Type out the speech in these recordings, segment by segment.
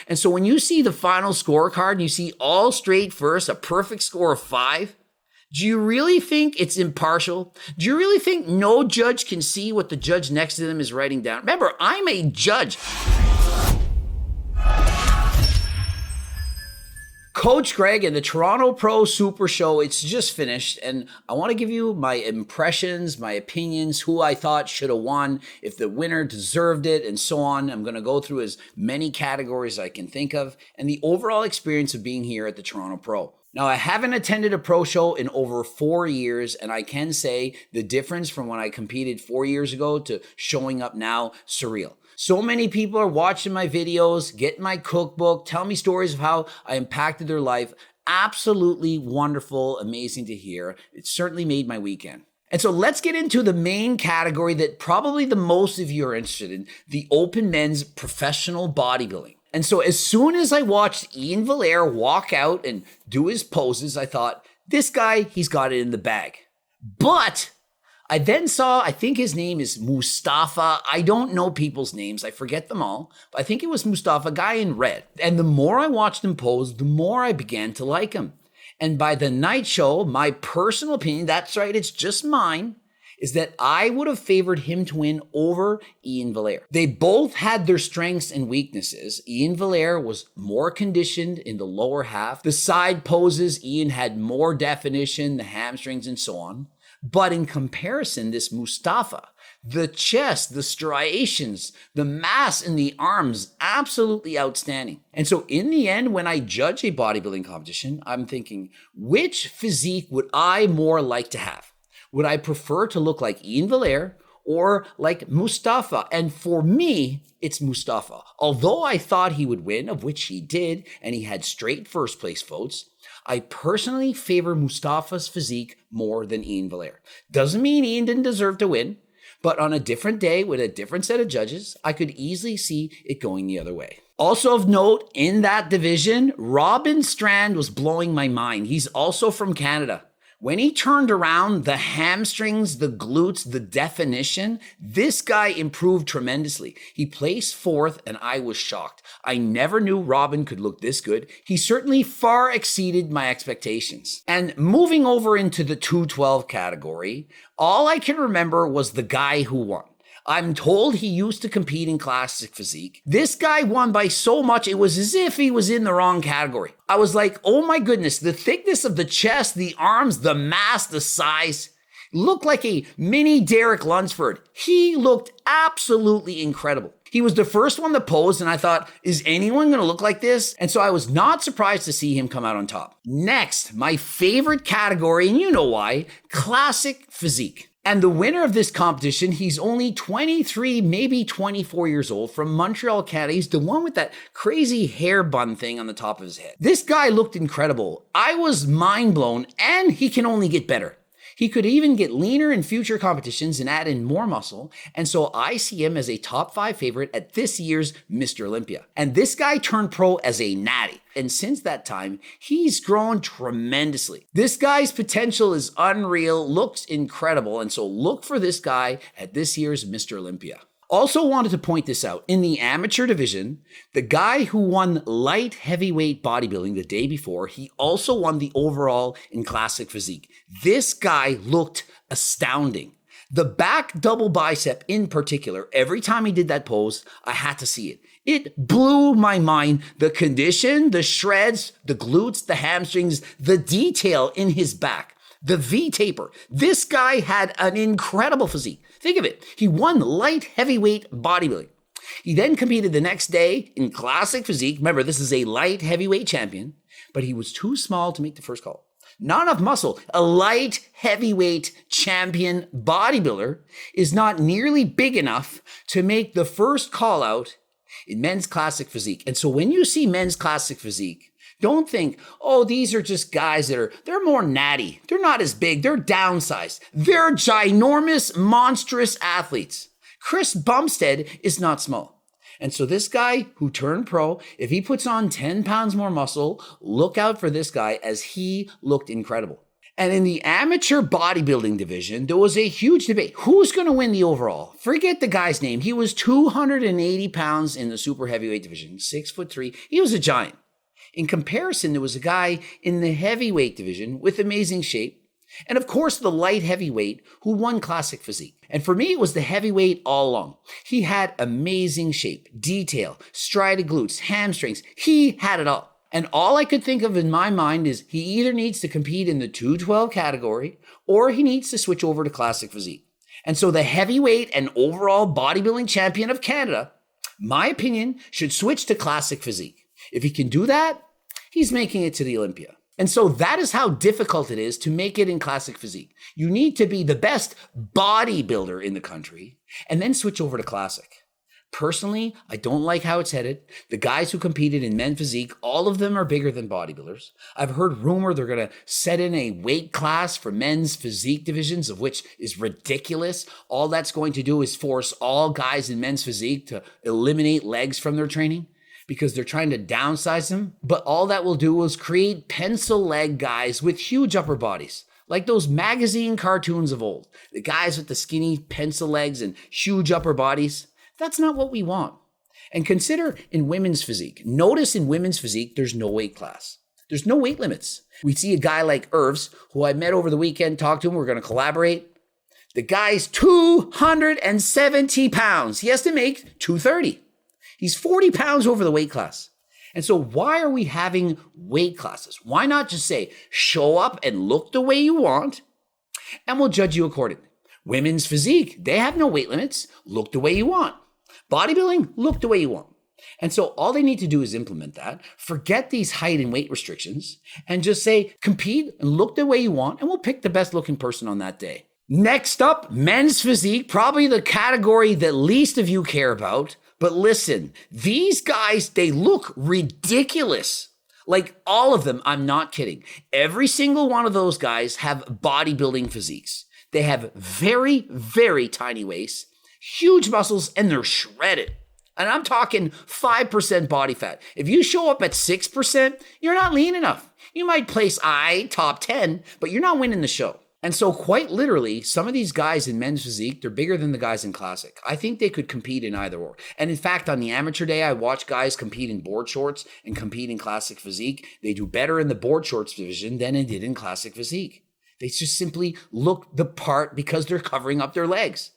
And so when you see the final scorecard and you see all straight first, a perfect score of 5, do you really think it's impartial? Do you really think no judge can see what the judge next to them is writing down? Remember, I'm a judge. Coach Greg and the Toronto Pro Super Show, it's just finished, and I want to give you my impressions, my opinions, who I thought should have won, if the winner deserved it, and so on. I'm going to go through as many categories as I can think of, and the overall experience of being here at the Toronto Pro. Now, I haven't attended a pro show in over 4 years, and I can say the difference from when I competed 4 years ago to showing up now, surreal. So many people are watching my videos, getting my cookbook, tell me stories of how I impacted their life. Absolutely wonderful, amazing to hear. It certainly made my weekend. And so let's get into the main category that probably the most of you are interested in, the open men's professional bodybuilding. And so as soon as I watched Iain Valliere walk out and do his poses, I thought, this guy, he's got it in the bag. But I then saw, I think his name is Mustafa. I don't know people's names. I forget them all. But I think it was Mustafa, guy in red. And the more I watched him pose, the more I began to like him. And by the night show, my personal opinion, that's right, it's just mine, is that I would have favored him to win over Iain Valliere. They both had their strengths and weaknesses. Iain Valliere was more conditioned in the lower half. The side poses, Iain had more definition, the hamstrings and so on. But in comparison, this Mustafa, the chest, the striations, the mass in the arms, absolutely outstanding. And so in the end, when I judge a bodybuilding competition, I'm thinking, which physique would I more like to have? Would I prefer to look like Iain Valliere or like Mustafa? And for me, it's Mustafa. Although I thought he would win, of which he did, and he had straight first place votes, I personally favor Mustafa's physique more than Iain Valliere. Doesn't mean Iain didn't deserve to win, but on a different day with a different set of judges, I could easily see it going the other way. Also of note, in that division, Robin Strand was blowing my mind. He's also from Canada. When he turned around, the hamstrings, the glutes, the definition, this guy improved tremendously. He placed 4th and I was shocked. I never knew Robin could look this good. He certainly far exceeded my expectations. And moving over into the 212 category, all I can remember was the guy who won. I'm told he used to compete in classic physique. This guy won by so much, it was as if he was in the wrong category. I was like, oh my goodness, the thickness of the chest, the arms, the mass, the size, looked like a mini Derek Lunsford. He looked absolutely incredible. He was the first one to pose, and I thought, is anyone going to look like this? And so I was not surprised to see him come out on top. Next, my favorite category, and you know why, classic physique. And the winner of this competition, he's only 23, maybe 24 years old, from Montreal, Canada. He's the one with that crazy hair bun thing on the top of his head. This guy looked incredible. I was mind blown, and he can only get better. He could even get leaner in future competitions and add in more muscle. And so I see him as a top 5 favorite at this year's Mr. Olympia. And this guy turned pro as a natty. And since that time, he's grown tremendously. This guy's potential is unreal, looks incredible. And so look for this guy at this year's Mr. Olympia. Also wanted to point this out. In the amateur division, the guy who won light heavyweight bodybuilding the day before, he also won the overall in classic physique. This guy looked astounding. The back double bicep in particular, every time he did that pose, I had to see it. It blew my mind. The condition, the shreds, the glutes, the hamstrings, the detail in his back, the V taper. This guy had an incredible physique. Think of it. He won light heavyweight bodybuilding. He then competed the next day in classic physique. Remember, this is a light heavyweight champion, but he was too small to make the first call. Not enough muscle. A light heavyweight champion bodybuilder is not nearly big enough to make the first call out in men's classic physique. And so when you see men's classic physique, don't think, oh, these are just guys they're more natty. They're not as big. They're downsized. They're ginormous, monstrous athletes. Chris Bumstead is not small. And so this guy who turned pro, if he puts on 10 pounds more muscle, look out for this guy as he looked incredible. And in the amateur bodybuilding division, there was a huge debate. Who's going to win the overall? Forget the guy's name. He was 280 pounds in the super heavyweight division, 6'3". He was a giant. In comparison, there was a guy in the heavyweight division with amazing shape. And of course, the light heavyweight who won classic physique. And for me, it was the heavyweight all along. He had amazing shape, detail, strided glutes, hamstrings. He had it all. And all I could think of in my mind is he either needs to compete in the 212 category or he needs to switch over to classic physique. And so the heavyweight and overall bodybuilding champion of Canada, my opinion, should switch to classic physique. If he can do that, he's making it to the Olympia. And so that is how difficult it is to make it in classic physique. You need to be the best bodybuilder in the country and then switch over to classic. Personally, I don't like how it's headed. The guys who competed in men's physique, all of them are bigger than bodybuilders. I've heard rumor they're going to set in a weight class for men's physique divisions, of which is ridiculous. All that's going to do is force all guys in men's physique to eliminate legs from their training because they're trying to downsize them. But all that will do is create pencil leg guys with huge upper bodies, like those magazine cartoons of old. The guys with the skinny pencil legs and huge upper bodies. That's not what we want. And consider in women's physique. Notice in women's physique, there's no weight class. There's no weight limits. We see a guy like Irvs, who I met over the weekend, talked to him, we're going to collaborate. The guy's 270 pounds. He has to make 230. He's 40 pounds over the weight class. And so why are we having weight classes? Why not just say, show up and look the way you want, and we'll judge you accordingly. Women's physique, they have no weight limits. Look the way you want. Bodybuilding, look the way you want. And so all they need to do is implement that, forget these height and weight restrictions, and just say, compete and look the way you want, and we'll pick the best looking person on that day. Next up, men's physique, probably the category that least of you care about. But listen, these guys, they look ridiculous. Like all of them, I'm not kidding. Every single one of those guys have bodybuilding physiques. They have very, very tiny waists, huge muscles, and they're shredded. And I'm talking 5% body fat. If you show up at 6%, you're not lean enough. You might place top 10, but you're not winning the show. And so quite literally, some of these guys in men's physique, they're bigger than the guys in classic. I think they could compete in either or. And in fact, on the amateur day, I watched guys compete in board shorts and compete in classic physique. They do better in the board shorts division than they did in classic physique. They just simply look the part because they're covering up their legs.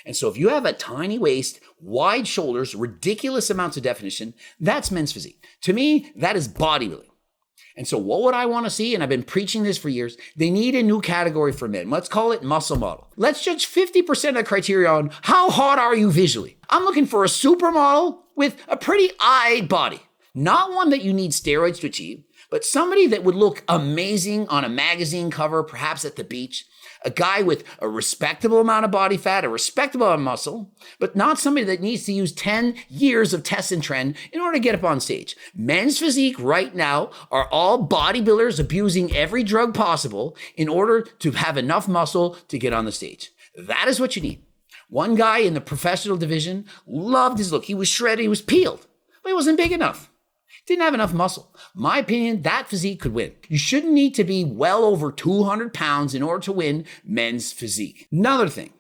And so if you have a tiny waist, wide shoulders, ridiculous amounts of definition, that's men's physique. To me, that is bodybuilding. And so what would I want to see? And I've been preaching this for years. They need a new category for men. Let's call it muscle model. Let's judge 50% of the criteria on how hot are you visually. I'm looking for a supermodel with a pretty body. Not one that you need steroids to achieve, but somebody that would look amazing on a magazine cover, perhaps at the beach. A guy with a respectable amount of body fat, a respectable amount of muscle, but not somebody that needs to use 10 years of test and trend in order to get up on stage. Men's physique right now are all bodybuilders abusing every drug possible in order to have enough muscle to get on the stage. That is what you need. One guy in the professional division loved his look. He was shredded, he was peeled, but he wasn't big enough. Didn't have enough muscle. My opinion, that physique could win. You shouldn't need to be well over 200 pounds in order to win men's physique. Another thing,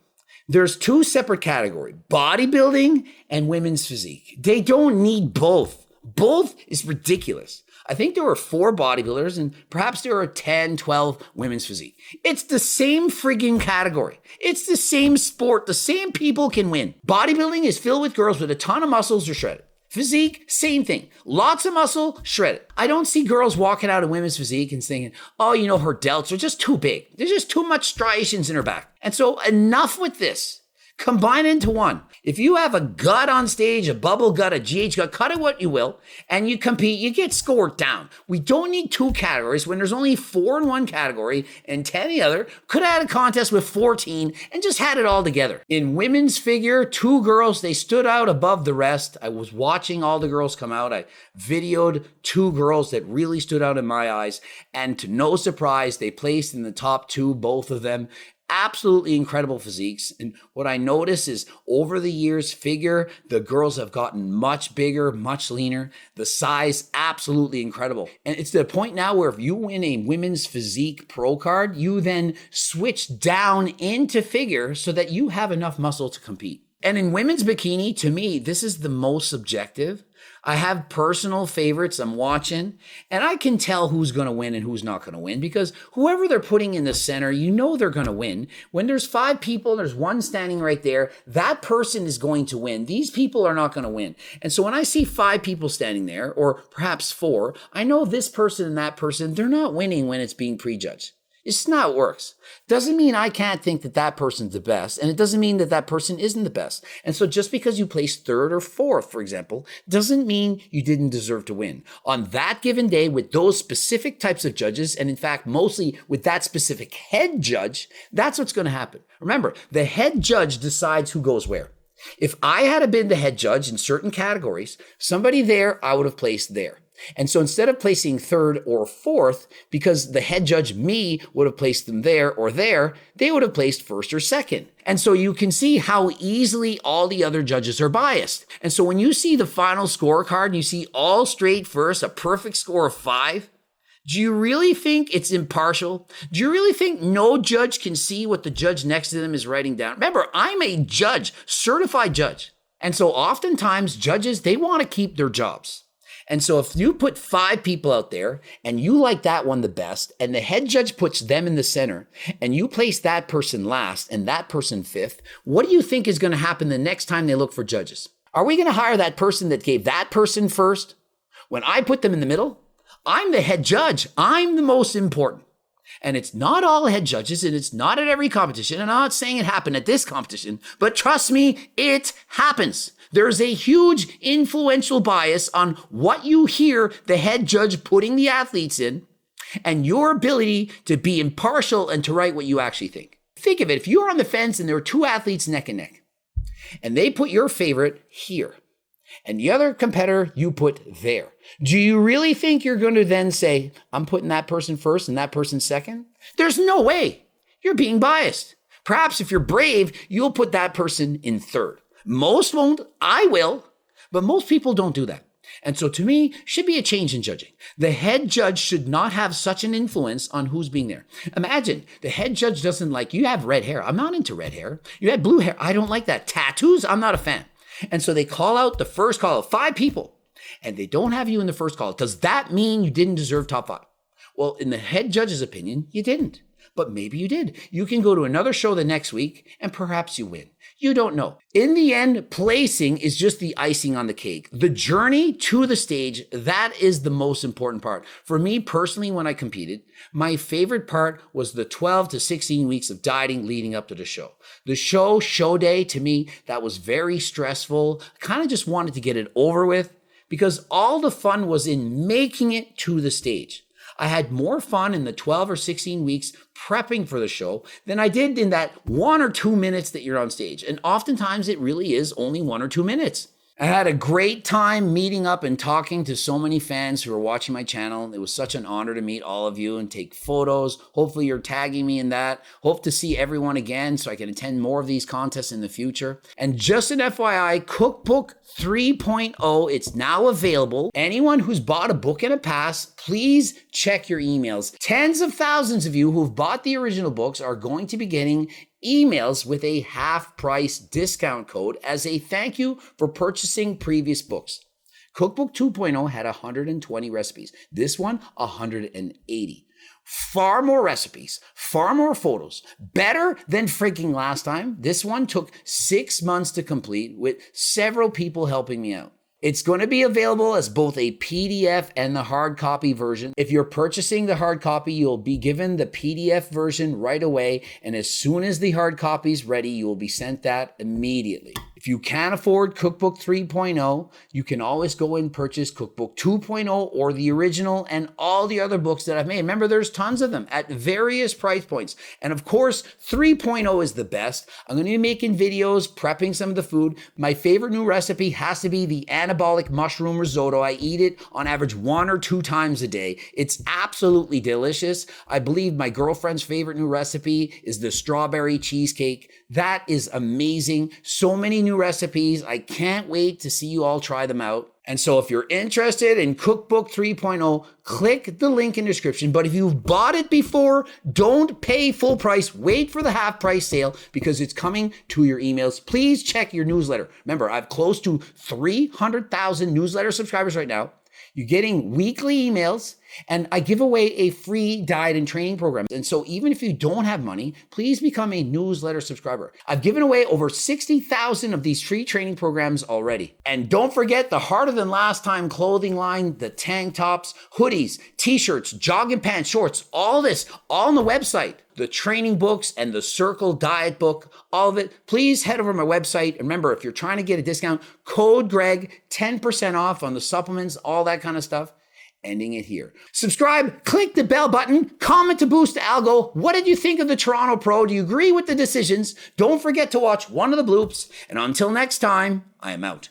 there's two separate categories, bodybuilding and women's physique. They don't need both. Both is ridiculous. I think there were 4 bodybuilders and perhaps there are 10, 12 women's physique. It's the same frigging category. It's the same sport. The same people can win. Bodybuilding is filled with girls with a ton of muscles or shredded. Physique, same thing. Lots of muscle, shredded. I don't see girls walking out of women's physique and thinking, oh, her delts are just too big. There's just too much striations in her back. And so enough with this. Combine into one. If you have a gut on stage, a bubble gut, a GH gut, cut it what you will, and you compete, you get scored down. We don't need 2 categories when there's only 4 in one category and 10 in the other. Could have had a contest with 14 and just had it all together. In women's figure, 2 girls, they stood out above the rest. I was watching all the girls come out. I videoed 2 girls that really stood out in my eyes. And to no surprise, they placed in the top 2, both of them. absolutely incredible physiques. And what I notice is over the years, the girls have gotten much bigger, much leaner. The size, absolutely incredible. And it's to the point now where if you win a women's physique pro card, you then switch down into figure so that you have enough muscle to compete. And in women's bikini, to me, this is the most subjective. I have personal favorites I'm watching, and I can tell who's going to win and who's not going to win because whoever they're putting in the center, you know they're going to win. When there's 5 people, there's one standing right there, that person is going to win. These people are not going to win. And so when I see 5 people standing there, or perhaps 4, I know this person and that person, they're not winning when it's being prejudged. It's not how it works. Doesn't mean I can't think that that person's the best, and it doesn't mean that that person isn't the best. And so just because you placed 3rd or 4th, for example, doesn't mean you didn't deserve to win. On that given day with those specific types of judges, and in fact, mostly with that specific head judge, that's what's going to happen. Remember, the head judge decides who goes where. If I had been the head judge in certain categories, somebody there I would have placed there. And so instead of placing 3rd or 4th, because the head judge, me, would have placed them there or there, they would have placed 1st or 2nd. And so you can see how easily all the other judges are biased. And so when you see the final scorecard and you see all straight first, a perfect score of 5, do you really think it's impartial? Do you really think no judge can see what the judge next to them is writing down? Remember, I'm a judge, certified judge. And so oftentimes judges, they want to keep their jobs. And so if you put 5 people out there and you like that one the best, and the head judge puts them in the center, and you place that person last and that person 5th, what do you think is going to happen the next time they look for judges? Are we going to hire that person that gave that person first? When I put them in the middle, I'm the head judge. I'm the most important. And it's not all head judges, and it's not at every competition. And I'm not saying it happened at this competition, but trust me, it happens. There's a huge influential bias on what you hear the head judge putting the athletes in and your ability to be impartial and to write what you actually think. Think of it. If you're on the fence and there are 2 athletes neck and neck, and they put your favorite here, and the other competitor you put there, do you really think you're going to then say, I'm putting that person first and that person second? There's no way. You're being biased. Perhaps if you're brave, you'll put that person in 3rd. Most won't. I will. But most people don't do that. And so to me, should be a change in judging. The head judge should not have such an influence on who's being there. Imagine the head judge doesn't like, you have red hair. I'm not into red hair. You had blue hair. I don't like that. Tattoos. I'm not a fan. And so they call out the first call of 5 people, and they don't have you in the first call. Does that mean you didn't deserve top 5? Well, in the head judge's opinion, you didn't. But maybe you did. You can go to another show the next week, and perhaps you win. You don't know. In the end, placing is just the icing on the cake. The journey to the stage, that is the most important part. For me personally, when I competed, my favorite part was the 12 to 16 weeks of dieting leading up to the show. The show day, to me, that was very stressful. I kind of just wanted to get it over with because all the fun was in making it to the stage. I had more fun in the 12 or 16 weeks prepping for the show than I did in that 1 or 2 minutes that you're on stage. And oftentimes it really is only 1 or 2 minutes. I had a great time meeting up and talking to so many fans who are watching my channel. It was such an honor to meet all of you and take photos. Hopefully you're tagging me in that. Hope to see everyone again so I can attend more of these contests in the future. And just an FYI, Cookbook 3.0, it's now available. Anyone who's bought a book and a pass, please check your emails. Tens of thousands of you who've bought the original books are going to be getting emails with a half-price discount code as a thank you for purchasing previous books. Cookbook 2.0 had 120 recipes. This one, 180. Far more recipes, far more photos, better than freaking last time. This one took 6 months to complete with several people helping me out. It's going to be available as both a PDF and the hard copy version. If you're purchasing the hard copy, you'll be given the PDF version right away. And as soon as the hard copy is ready, you will be sent that immediately. If you can't afford Cookbook 3.0, you can always go and purchase Cookbook 2.0 or the original and all the other books that I've made. Remember, there's tons of them at various price points. And of course, 3.0 is the best. I'm going to be making videos, prepping some of the food. My favorite new recipe has to be the anabolic mushroom risotto. I eat it on average 1 or 2 times a day. It's absolutely delicious. I believe my girlfriend's favorite new recipe is the strawberry cheesecake. That is amazing. So many new recipes. I can't wait to see you all try them out. And so if you're interested in Cookbook 3.0, click the link in the description. But if you've bought it before, don't pay full price. Wait for the half price sale because it's coming to your emails. Please check your newsletter. Remember, I have close to 300,000 newsletter subscribers right now. You're getting weekly emails, and I give away a free diet and training program. And so even if you don't have money, please become a newsletter subscriber. I've given away over 60,000 of these free training programs already. And don't forget the harder than last time clothing line, the tank tops, hoodies, t-shirts, jogging pants, shorts, all this, all on the website. The training books and the Circle diet book, all of it. Please head over to my website. Remember, if you're trying to get a discount, code Greg, 10% off on the supplements, all that kind of stuff. Ending it here. Subscribe, click the bell button, comment to boost the algo. What did you think of the Toronto Pro? Do you agree with the decisions? Don't forget to watch one of the bloops. And until next time, I am out.